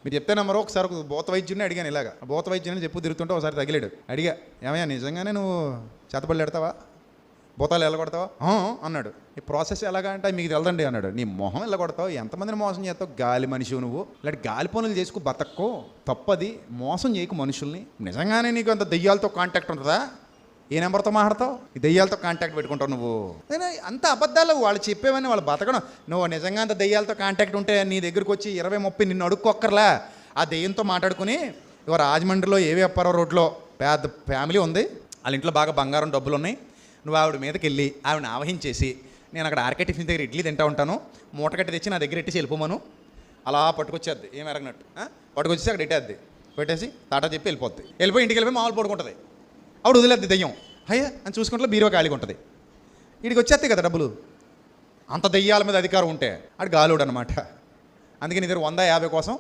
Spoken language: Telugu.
మీరు చెప్తే నమ్మరు. ఒకసారి ఒక భూత వైద్యుని అడిగాను ఇలాగా, భూత వైద్యుని చెప్పు తిరుగుతుంటే ఒకసారి తగిలాడు. అడిగా, ఏమయ్యా నిజంగానే నువ్వు చేతబడులు ఎడతావా, భూతాలు వెళ్ళగొడతావా అన్నాడు. ఈ ప్రాసెస్ ఎలాగా అంటే మీకు తెలదండి అన్నాడు. నీ మొహం వెళ్ళగొడతావు, ఎంతమందిని మోసం చేస్తావు, గాలి మనిషి నువ్వు, ఇలాంటి గాలి పనులు చేసుకు బతక్కో, తప్పది, మోసం చేయకు మనుషుల్ని. నిజంగానే నీకు అంత దెయ్యాలతో కాంటాక్ట్ ఉంటుందా, ఏ నెంబర్తో మాట్లాడతావు, ఈ దెయ్యాలతో కాంటాక్ట్ పెట్టుకుంటావు నువ్వు. అంత అబద్ధాలు వాళ్ళు చెప్పేవని వాళ్ళు బతకడం. నువ్వు నిజంగా అంత దెయ్యాలతో కాంటాక్ట్ ఉంటే నీ దగ్గరికి వచ్చి 20-30 నిన్ను అడుక్కొక్కర్లా, ఆ దెయ్యంతో మాట్లాడుకుని. ఇవాళ రాజమండ్రిలో ఏవి అప్పారో రోడ్లో పెద్ద ఫ్యామిలీ ఉంది, వాళ్ళ ఇంట్లో బాగా బంగారం డబ్బులు ఉన్నాయి. నువ్వు ఆవిడ మీదకి వెళ్ళి ఆవిడని ఆవహించేసి, నేను అక్కడ ఆర్కే టిఫిన్ దగ్గర ఇడ్లీ తింటా ఉంటాను, మూట కట్టి తెచ్చి నా దగ్గర ఎట్టేసి వెళ్ళిపోమను. అలా పట్టుకొచ్చేద్ది, ఏం ఎరగనట్టు పట్టుకొచ్చేసి అక్కడ పెట్టేద్ది, పెట్టేసి టాటా చెప్పి వెళ్ళిపోద్ది. వెళ్ళిపోయి ఇంటికి వెళ్ళిపోయి మామూలు పడుకుంటుంది. అప్పుడు వదిలేద్ది దెయ్యం. అయ్యా అని చూసుకుంటే బీరో ఖాళీగా ఉంటుంది. వీడికి వచ్చేస్తాయి కదా డబ్బులు. అంత దెయ్యాల మీద అధికారం ఉంటే ఆడు గాలుడు అనమాట. అందుకని ఇద్దరు 100-50 కోసం